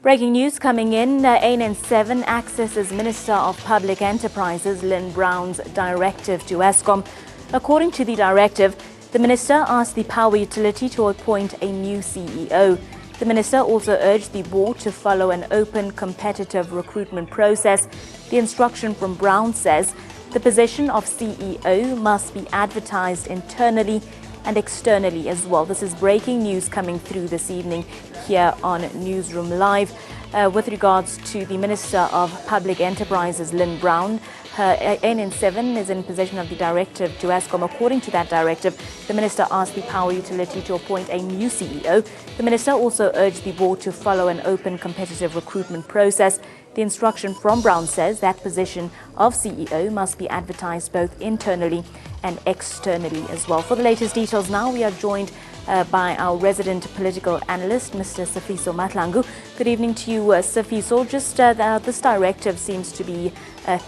Breaking news coming in, ANN7 accesses Minister of Public Enterprises Lynn Brown's directive to Eskom. According to the directive, the minister asked the power utility to appoint a new CEO. The minister also urged the board to follow an open, competitive recruitment process. The instruction from Brown says the position of CEO must be advertised internally and externally as well. This is breaking news coming through this evening here on Newsroom Live. With regards to the Minister of Public Enterprises, Lynn Brown, her ANN7 is in possession of the directive to Eskom. According to that directive, the minister asked the power utility to appoint a new CEO. The minister also urged the board to follow an open, competitive recruitment process. The instruction from Brown says that position of CEO must be advertised both internally and externally as well. For the latest details now, we are joined by our resident political analyst, Mr. Sifiso Matlangu. Good evening to you, Sifiso. Just this directive seems to be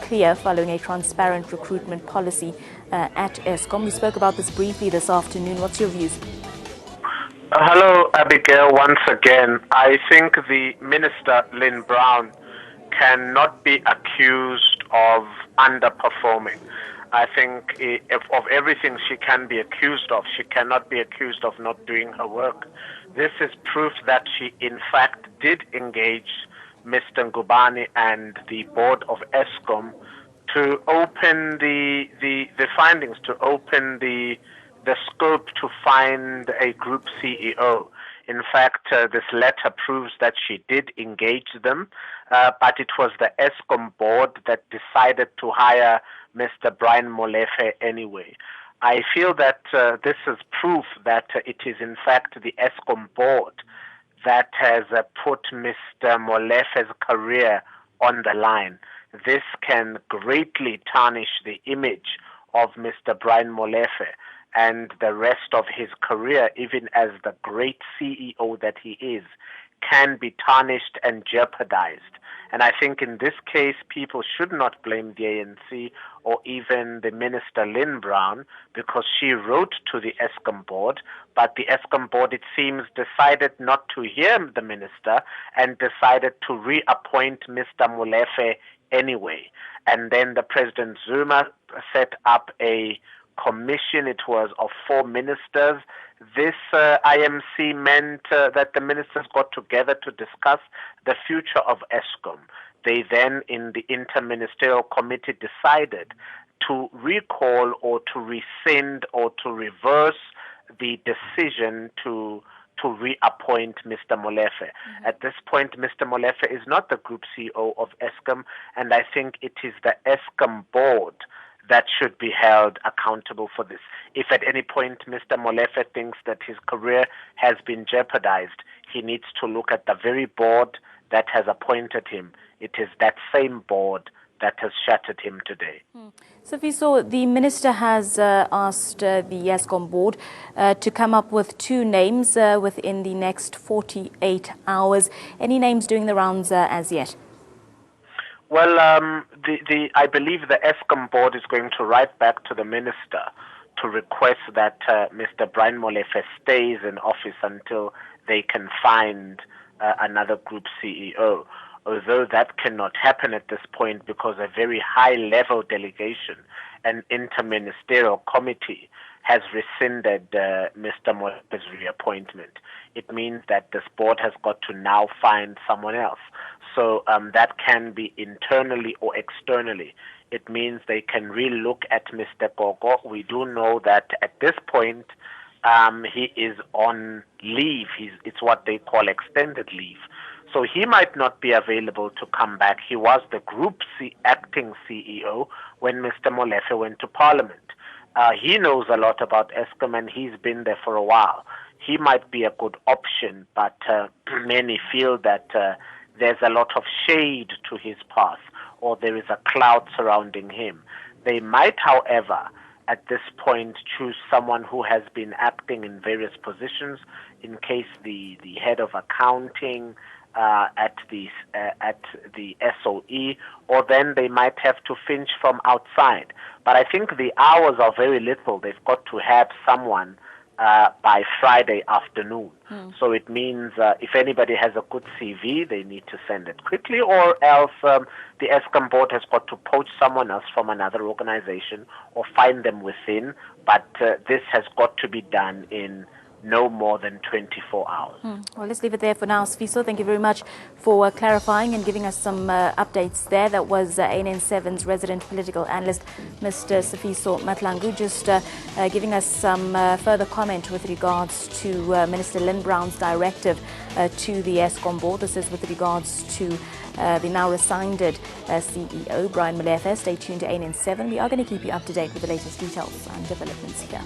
clear following a transparent recruitment policy at Eskom. We spoke about this briefly this afternoon. What's your views? Hello, Abigail. Once again, I think the Minister, Lynn Brown, cannot be accused of underperforming. I think of everything she can be accused of, she cannot be accused of not doing her work. This is proof that she, in fact, did engage Mr. Ngubane and the board of Eskom to open the findings, to open the scope to find a group CEO. In fact, this letter proves that she did engage them, but it was the Eskom board that decided to hire Mr. Brian Molefe anyway. I feel that this is proof that it is in fact the Eskom board that has put Mr. Molefe's career on the line. This can greatly tarnish the image of Mr. Brian Molefe and the rest of his career, even as the great CEO that he is, can be tarnished and jeopardized. And I think in this case, people should not blame the ANC or even the Minister Lynn Brown, because she wrote to the Eskom board, but the Eskom board, it seems, decided not to hear the minister and decided to reappoint Mr. Molefe anyway. And then the President Zuma set up a commission. It was of 4 ministers. This IMC meant that the ministers got together to discuss the future of Eskom. They then, in the interministerial committee, decided to recall or to rescind or to reverse the decision to reappoint Mr. Molefe. Mm-hmm. At this point, Mr. Molefe is not the group CEO of Eskom, and I think it is the Eskom board that should be held accountable for this. If at any point Mr. Molefe thinks that his career has been jeopardized, he needs to look at the very board that has appointed him. It is that same board that has shattered him today. So the minister has asked the Eskom board to come up with 2 names within the next 48 hours. Any names doing the rounds as yet? Well, I believe the Eskom board is going to write back to the minister to request that Mr. Brian Molefe stays in office until they can find another group CEO. Although that cannot happen at this point because a very high-level delegation, an interministerial committee, has rescinded Mr. Molefe's reappointment. It means that this board has got to now find someone else. So that can be internally or externally. It means they can re-look at Mr. Gogo. We do know that at this point he is on leave. It's what they call extended leave. So he might not be available to come back. He was the group acting CEO when Mr. Molefe went to Parliament. He knows a lot about Eskom and he's been there for a while. He might be a good option, but many feel that there's a lot of shade to his path, or there is a cloud surrounding him. They might, however, at this point choose someone who has been acting in various positions, in case the head of accounting at the SOE, or then they might have to finch from outside. But I think the hours are very little. They've got to have someone by Friday afternoon. So it means if anybody has a good CV, they need to send it quickly, or else the Eskom board has got to poach someone else from another organization or find them within. But this has got to be done in no more than 24 hours. Well, let's leave it there for now. Sifiso, thank you very much for clarifying and giving us some updates there. That was ANN7's resident political analyst, Mr. Sifiso Matlangu, just giving us some further comment with regards to Minister Lynn Brown's directive to the Eskom board. This is with regards to the now resigned CEO, Brian Molefe. Stay tuned to ANN7. We are going to keep you up to date with the latest details and developments here.